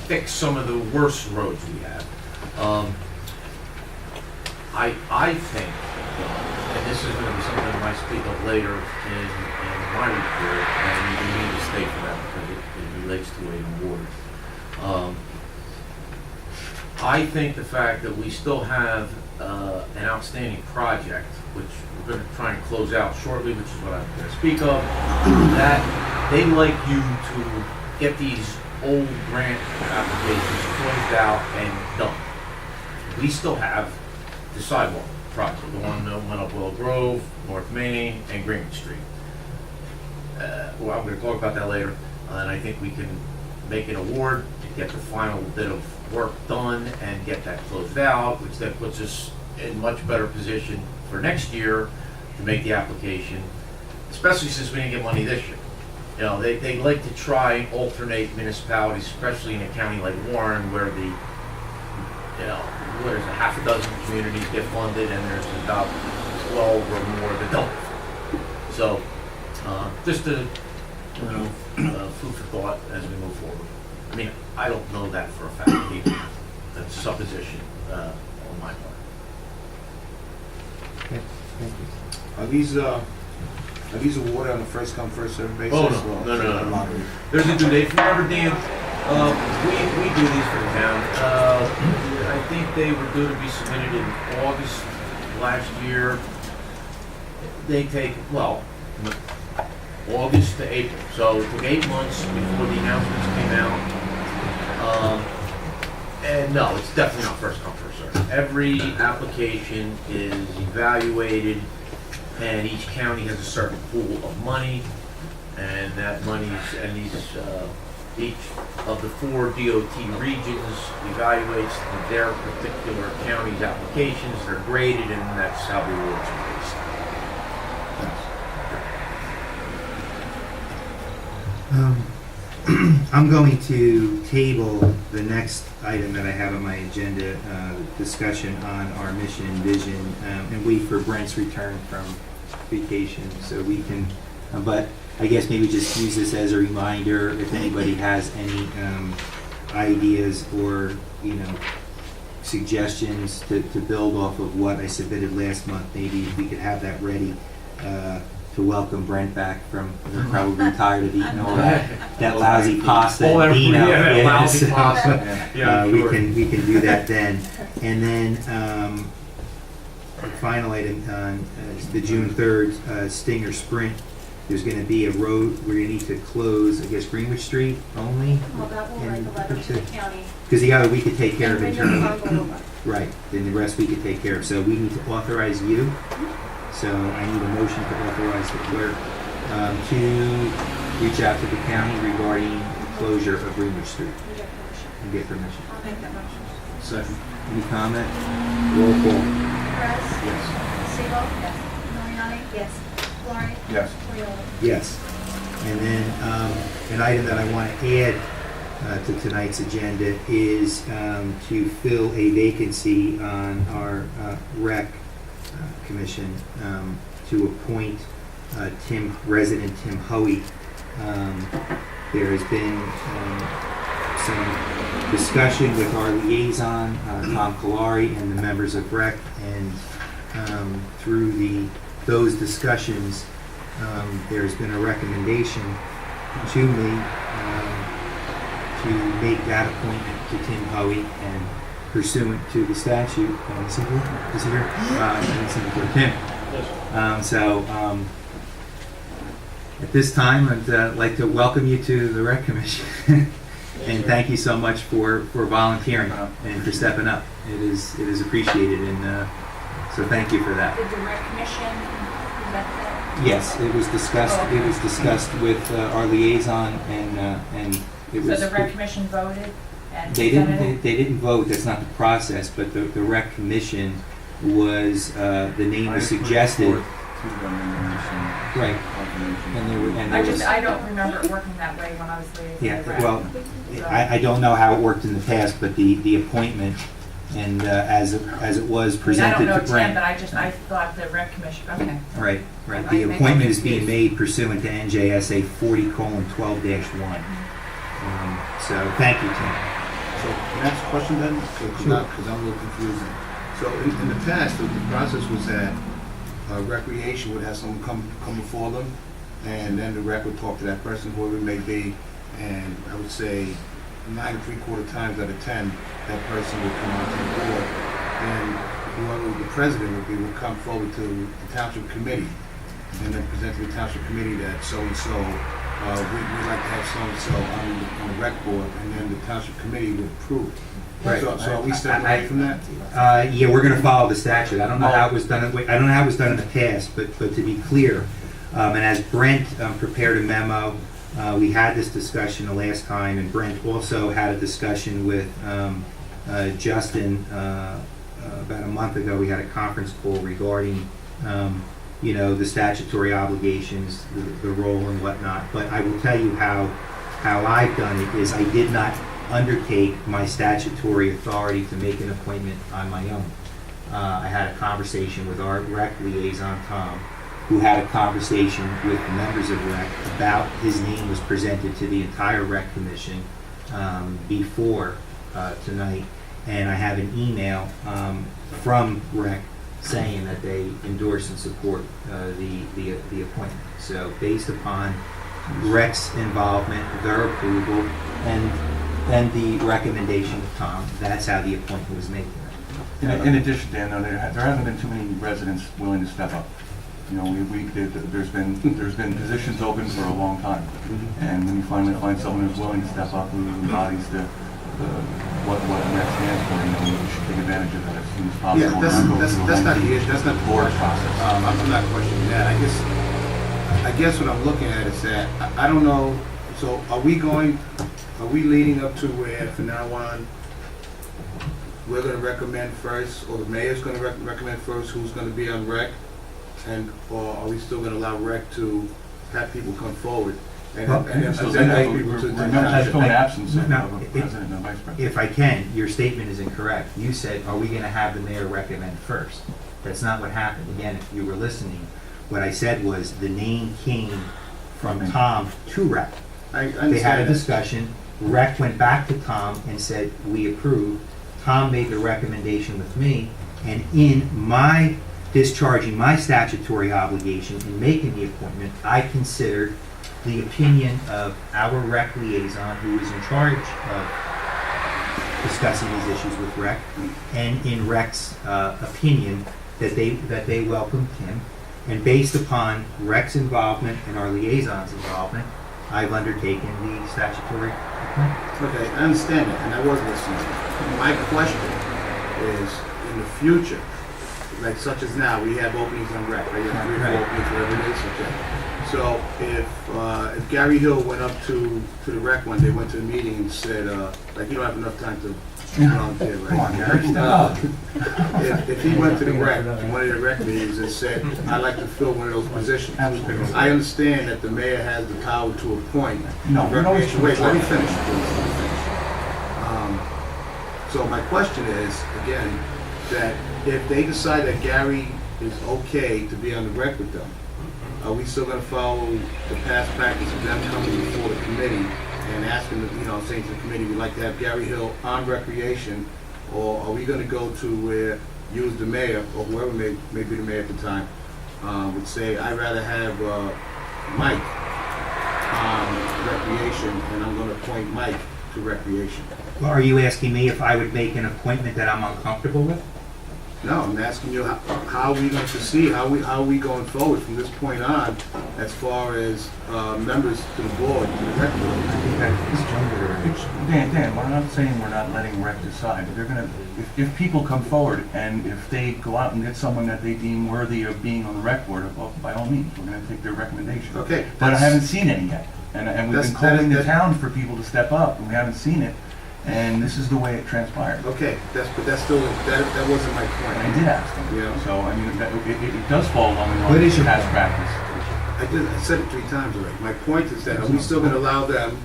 fix some of the worst roads we have. I think, and this is going to be something I might speak of later in my report, and you need to stay for that because it relates to a award. I think the fact that we still have an outstanding project, which we're going to try and close out shortly, which is what I'm going to speak of, that they like you to get these old grant applications closed out and done. We still have the sidewalk project, the one that went up Willow Grove, North Main, and Greenwich Street. Well, I'm going to talk about that later, and I think we can make an award to get the final bit of work done and get that closed out, which then puts us in much better position for next year to make the application, especially since we didn't get money this year. You know, they like to try and alternate municipalities, especially in a county like Warren, where there's a half a dozen communities get funded and there's about 12 or more that don't. So, just food for thought as we move forward. I mean, I don't know that for a fact either. That's supposition on my part. Okay, thank you. Are these awarded on a first come, first served basis? Oh, or- no. There's a due date. Remember, Dan, we do these for the town. I think they were due to be submitted in August last year. They take, August to April. So it took 8 months before the announcements came out. And no, it's definitely not first come, first served. Every application is evaluated, and each county has a certain pool of money, and that money each of the 4 DOT regions evaluates their particular county's applications. They're graded, and that's how the awards are based. I'm going to table the next item that I have on my agenda, discussion on our mission and vision, and wait for Brent's return from vacation so we can, but I guess maybe just use this as a reminder if anybody has any ideas or, suggestions to build off of what I submitted last month. Maybe if we could have that ready to welcome Brent back from, they're probably tired of eating all that lousy pasta and Dino. Lousy So, pasta. Yeah, sure. we can do that then. And then the final item on the June 3rd Stinger Sprint. There's going to be a road we're going to need to close, I guess, Greenwich Street only. Well, that will write the letter to the county. Because the other we could take care of And internally. then you'll over. Right, then the rest we could take care of. So we need to authorize you. So I need a motion to authorize the clerk to reach out to the county regarding the closure of Greenwich Street You get permission. and get permission. I'll make that motion. Second. Any comment? Roll call. Perez? Yes. Siegel? Yes. Miliani? Yes. Florrie? Yes. Clearly. Yes. And then an item that I want to add to tonight's agenda is to fill a vacancy on our rec commission to appoint resident Tim Hoey. There has been some discussion with our liaison, Tom Kalari, and the members of REC, and through those discussions, there's been a recommendation to me to make that appointment to Tim Hoey, and pursuant to the statute, is he here? Is he here? Tim. At this time, I'd like to welcome you to the Rec Commission, and thank you so much for volunteering and for stepping up. It is appreciated, and so thank you for that. Did the rec commission, is that Yes, it was discussed. It was discussed with our liaison, and it so was. the rec commission voted and They presented didn't. it? They didn't vote. That's not the process. But the Rec Commission was the name was suggested. Right. And there was. I don't remember it working that way when I was liaison. Yeah. Well, I don't know how it worked in the past, but the appointment and as it was presented I don't know to Tim, Brent. but I thought the rec commission, okay. Right. I The may appointment be is being confused. made pursuant to NJSA 40:12-1. So thank you, Tim. So can I ask a question then? Because I'm a little confused. So in the past, the process was that recreation would have someone come before them, and then the rec would talk to that person, whoever it may be, and I would say 9 3/4 times out of 10, that person would come onto the board, and whoever the president would come forward to the township committee, and then present to the township committee that so-and-so, we'd like to have so-and-so on the rec board, and then the township committee would approve. Right. So are we stepping away from that? Yeah, we're going to follow the statute. I don't know how it was done. I don't know how it was done in the past, but to be clear, and as Brent prepared a memo, we had this discussion the last time, and Brent also had a discussion with Justin about a month ago. We had a conference call regarding, the statutory obligations, the role and whatnot. But I will tell you how I've done it is I did not undertake my statutory authority to make an appointment on my own. I had a conversation with our rec liaison, Tom, who had a conversation with members of rec about his name was presented to the entire rec commission before tonight, and I have an email from rec saying that they endorse and support the appointment. So based upon rec's involvement, their approval, and the recommendation of Tom, that's how the appointment was made. In addition, Dan, though, there hasn't been too many residents willing to step up. There's been positions open for a long time, and when you finally find someone who's willing to step up, who embodies what REC stands for, we should take advantage of that as soon as possible. Yeah, that's not the issue. That's not the board question. process. I'm not questioning that. I guess what I'm looking at is that I don't know. So are we leading up to where from now on we're going to recommend first, or the mayor's going to recommend first who's going to be on rec, or are we still going to allow rec to have people come forward and then So present that's those people to the that's still an township? absence of No, a president and a vice president. If I can, your statement is incorrect. You said, are we going to have the mayor recommend first? That's not what happened. Again, if you were listening, what I said was the name came from Tom to rec. I They had a understand that. discussion. Rec went back to Tom and said, we approve. Tom made the recommendation with me, and in my discharging my statutory obligation in making the appointment, I considered the opinion of our rec liaison, who is in charge of discussing these issues with rec, and in rec's opinion, that they welcomed him. And based upon rec's involvement and our liaison's involvement, I've undertaken the statutory appointment. Okay, I understand that, and I was listening. My question is, in the future, like such as now, we have openings on rec, right? You have 3 or 4 Right. openings, whatever it is, okay. So if Gary Hill went up to the rec one day, went to the meeting and said, like, you don't have enough time to volunteer, right? Come on, Gary, step up. If he went to the rec, one of the rec meetings and said, I'd like to fill one of those positions. Absolutely. I understand that the mayor has the power to appoint. No, we don't issue Wait, let me a- finish, please, let me finish. So my question is, again, that if they decide that Gary is okay to be on the rec with them, are we still gonna follow the past practice of them coming before the committee and asking, saying to the committee, we'd like to have Gary Hill on recreation, or are we gonna go to where you as the mayor, or whoever may be the mayor at the time, would say, I'd rather have Mike on recreation, and I'm gonna appoint Mike to recreation? Well, are you asking me if I would make an appointment that I'm uncomfortable with? No, I'm asking you, how are we going to proceed? How are we going forward from this point on, as far as members to the board, to the rec board? I think that Dan, we're not saying we're not letting rec decide. They're gonna, if people come forward and if they go out and get someone that they deem worthy of being on the rec board, well, by all means, we're gonna take their recommendation. Okay. But I haven't seen any yet. And we've been calling the that- town for people to step up, and we haven't seen it. And this is the way it transpired. Okay, but that's still, that wasn't my point. And I did ask them. Yeah. So, I mean, it does fall along the What lines is of your past point? practice. I said it 3 times already. My point is that, are we still gonna allow them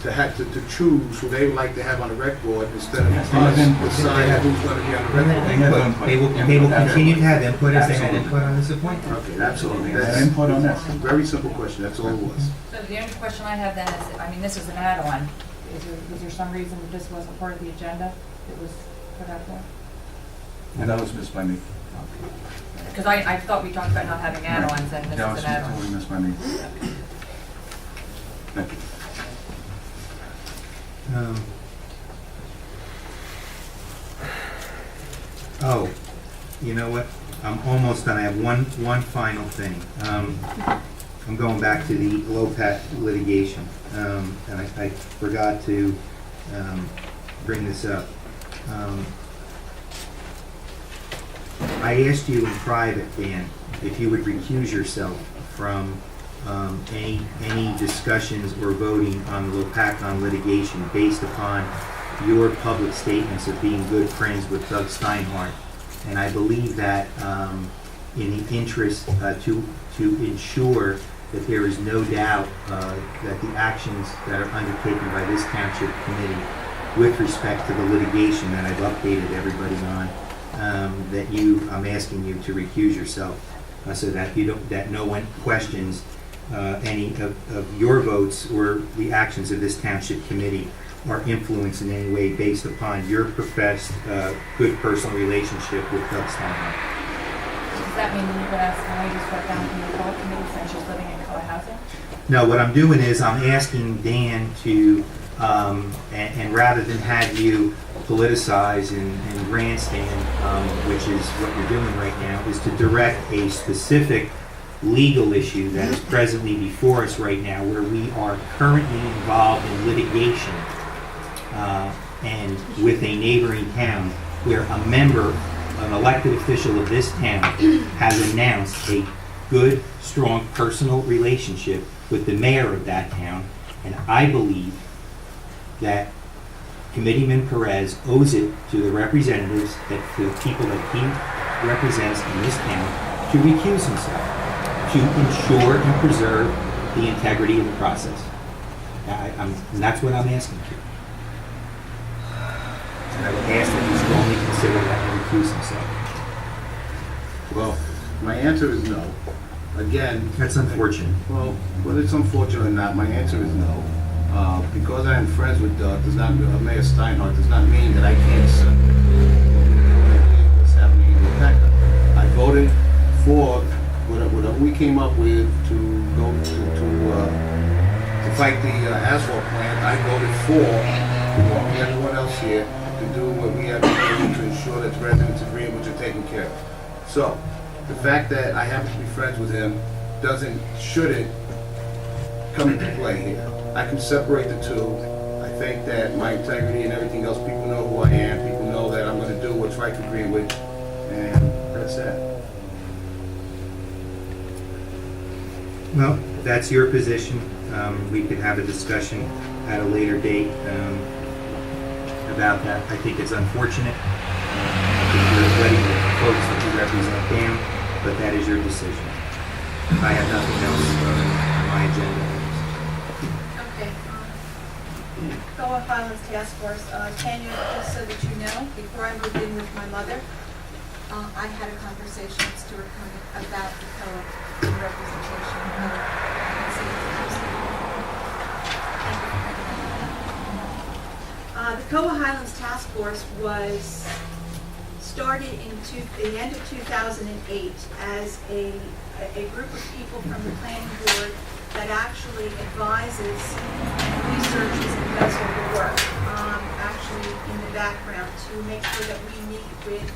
to have to choose who they would like to have on the rec board instead of Yes, they have input. us decide who's gonna be on the rec board? They have input. They will continue to have input as they had input on this appointment. Okay, Absolutely. And That's input on this. very simple question, that's all it was. So the only question I have then is, I mean, this is an add-on. Was there some reason that this wasn't part of the agenda that was put out there? And that was missed by me. Because I thought we talked about not having add-ons, and this That is was an add-on. totally missed by me. Thank you. Oh, you know what? I'm almost done. I have one final thing. I'm going back to the LOPAT litigation, and I forgot to bring this up. I asked you in private, Dan, if you would recuse yourself from any discussions or voting on the LOPAC litigation based upon your public statements of being good friends with Doug Steinhardt. And I believe that in the interest to ensure that there is no doubt that the actions that are undertaken by this township committee with respect to the litigation that I've updated everybody on, I'm asking you to recuse yourself so that that no one questions any of your votes or the actions of this township committee are influenced in any way based upon your professed good personal relationship with Doug Steinhardt. Does that mean that you're going to ask Emily to step down from the co committee since she's living in co-housing? No, what I'm doing is I'm asking Dan to, and rather than have you politicize and grandstand, which is what you're doing right now, is to direct a specific legal issue that is presently before us right now, where we are currently involved in litigation and with a neighboring town, where a member, an elected official of this town, has announced a good, strong personal relationship with the mayor of that town, and I believe that Committeeman Perez owes it to the representatives, to the people that he represents in this town, to recuse himself, to ensure and preserve the integrity of the process. And that's what I'm asking you. And I would ask that you strongly consider that and recuse himself. Well, my answer is no. Again, That's unfortunate. well, whether it's unfortunate or not, my answer is no. Because I am friends with Mayor Steinhardt does not mean that I can't say what's happening in the Pecca. I voted for whatever we came up with to go to fight the asphalt plant. I voted for, along with everyone else here, to do what we have to do to ensure that the residents of Greenwich are taken care of. So, the fact that I happen to be friends with him shouldn't come into play here. I can separate the two. I think that my integrity and everything else, people know who I am, people know that I'm gonna do what's right for Greenwich, and that's that. Well, that's your position. We could have a discussion at a later date about that. I think it's unfortunate. I think you're letting the folks that you represent down, but that is your decision. I have nothing else on my agenda. Okay. Co-op Violence Task Force, Tanya, just so that you know, before I moved in with my mother, I had a conversation with Stuart Coney about the co-op and representation of the COA Highlands Task Force was started in the end of 2008 as a group of people from the planning board that actually advises and researches and does all the work, actually in the background, to make sure that we meet with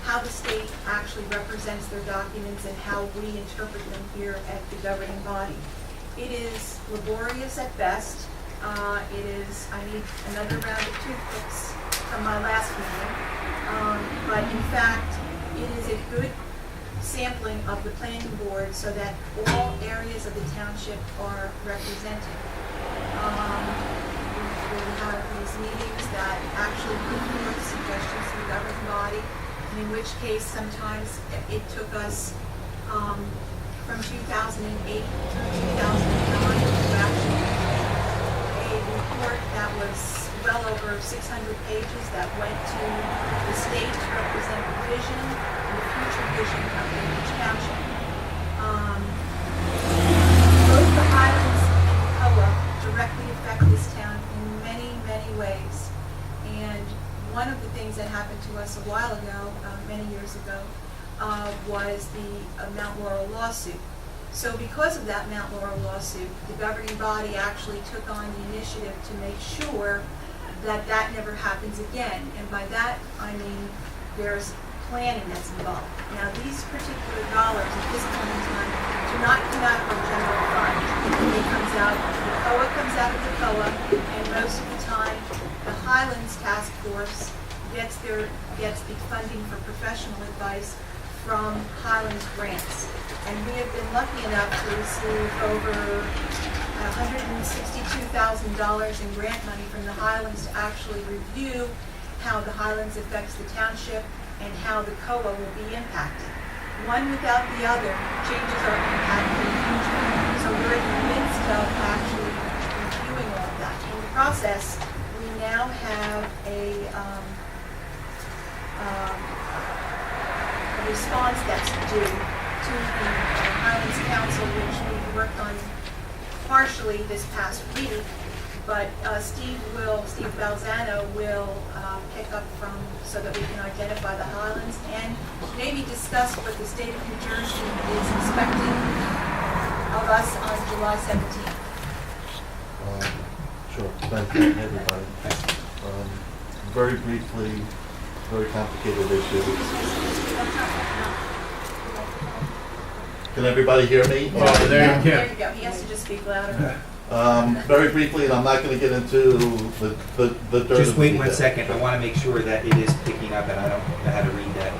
how the state actually represents their documents and how we interpret them here at the governing body. It is laborious at best. I need another round of toothpicks from my last meeting. But in fact, it is a good sampling of the planning board so that all areas of the township are represented. We have these meetings that actually put forth suggestions to the governing body, and in which case sometimes it took us from 2008 through 2009 to actually a report that was well over 600 pages that went to the state to represent the vision and the future vision of Greenwich Township. Both the Highlands and the COA directly affect this town in many, many ways. And one of the things that happened to us a while ago, many years ago, was the Mount Laurel lawsuit. So because of that Mount Laurel lawsuit, the governing body actually took on the initiative to make sure that that never happens again. And by that, I mean there's planning that's involved. Now, these particular dollars at this point in time do not come out of our general fund. It comes out, the COA comes out of the COA, and most of the time, the Highlands Task Force gets the funding for professional advice from Highlands grants. And we have been lucky enough to receive over $162,000 in grant money from the Highlands to actually review how the Highlands affects the township and how the COA will be impacted. One without the other changes our impact in the future. So we're in the midst of actually reviewing all of that. In the process, we now have a response that's due to the Highlands Council, which we worked on partially this past week, but Steve Balzano will pick up from so that we can identify the Highlands and maybe discuss what the state of New Jersey is expecting of us on July 17th. Sure. Thank you, everybody. Very briefly, very complicated issue. Can everybody hear me? Oh, there you go. He has to just speak louder. Very briefly, and I'm not going to get into the dirt. Just wait 1 second. I want to make sure that it is picking up, and I don't know how to read that.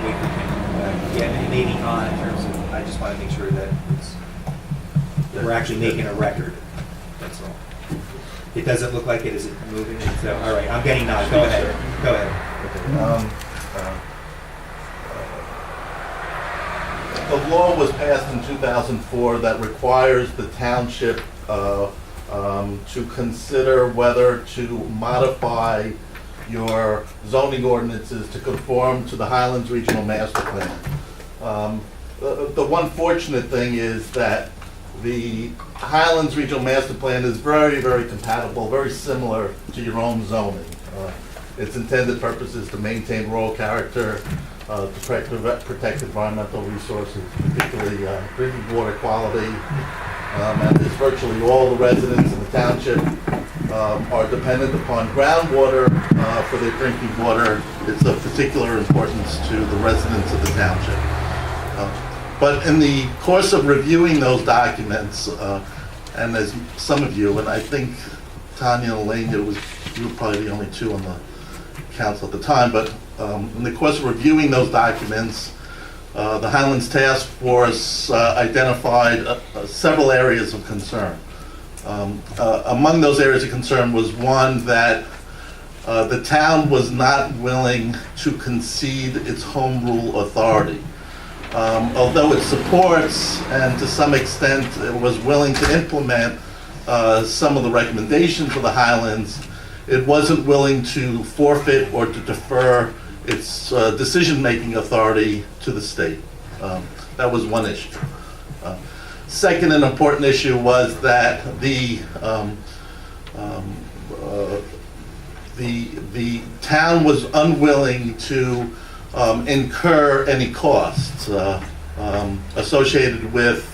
Wait for him. Yeah, it may be on in terms of. I just want to make sure that we're actually making a record. That's all. It doesn't look like it. Is it moving? So, all right. I'm getting nods. Go ahead. Go ahead. The law was passed in 2004 that requires the township to consider whether to modify your zoning ordinances to conform to the Highlands Regional Master Plan. The one fortunate thing is that the Highlands Regional Master Plan is very, very compatible, very similar to your own zoning. Its intended purpose is to maintain rural character, to protect environmental resources, particularly drinking water quality. And as virtually all the residents in the township are dependent upon groundwater for their drinking water, it's of particular importance to the residents of the township. But in the course of reviewing those documents, and as some of you, and I think Tanya and Elaine, you were probably the only two on the council at the time, but in the course of reviewing those documents, the Highlands Task Force identified several areas of concern. Among those areas of concern was one that the town was not willing to concede its home rule authority. Although it supports and to some extent it was willing to implement some of the recommendations of the Highlands, it wasn't willing to forfeit or to defer its decision-making authority to the state. That was one issue. Second, an important issue was that the town was unwilling to incur any costs associated with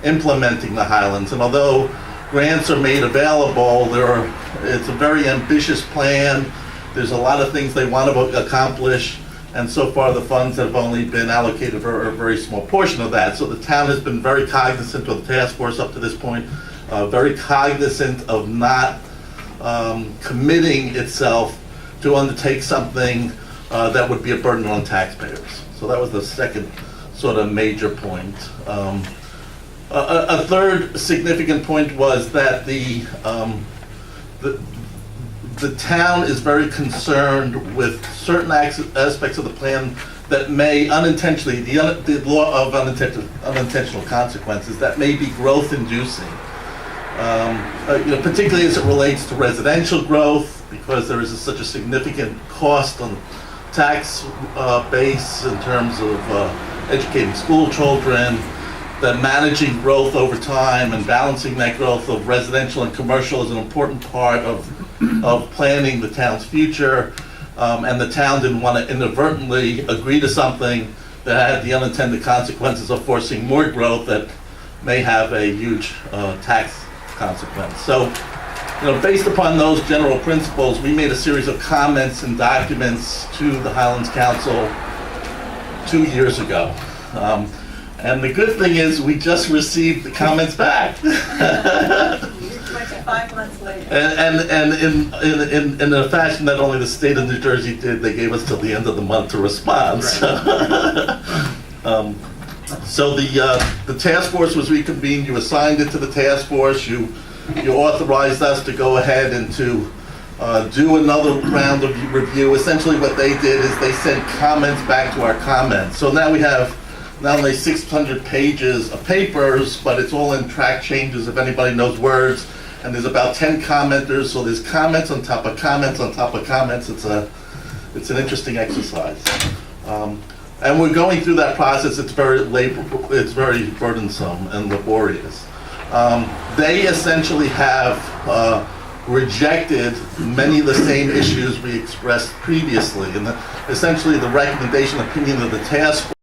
implementing the Highlands. And although grants are made available, it's a very ambitious plan. There's a lot of things they want to accomplish, and so far the funds have only been allocated for a very small portion of that. So the town has been very cognizant, of the task force up to this point, very cognizant of not committing itself to undertake something that would be a burden on taxpayers. So that was the second sort of major point. A third significant point was that the town is very concerned with certain aspects of the plan that may unintentionally, the law of unintentional consequences, that may be growth-inducing. Particularly as it relates to residential growth, because there is such a significant cost on tax base in terms of educating school children, that managing growth over time and balancing that growth of residential and commercial is an important part of planning the town's future. And the town didn't want to inadvertently agree to something that had the unintended consequences of forcing more growth that may have a huge tax consequence. So, based upon those general principles, we made a series of comments and documents to the Highlands Council 2 years ago. And the good thing is we just received the comments back. 5 months later. And in a fashion that only the state of New Jersey did, they gave us till the end of the month to respond. So the task force was reconvened. You assigned it to the task force. You authorized us to go ahead and to do another round of review. Essentially what they did is they sent comments back to our comments. So now we have not only 600 pages of papers, but it's all in track changes, if anybody knows words. And there's about 10 commenters, so there's comments on top of comments on top of comments. It's an interesting exercise. And we're going through that process. It's very burdensome and laborious. They essentially have rejected many of the same issues we expressed previously. And essentially the recommendation opinion of the task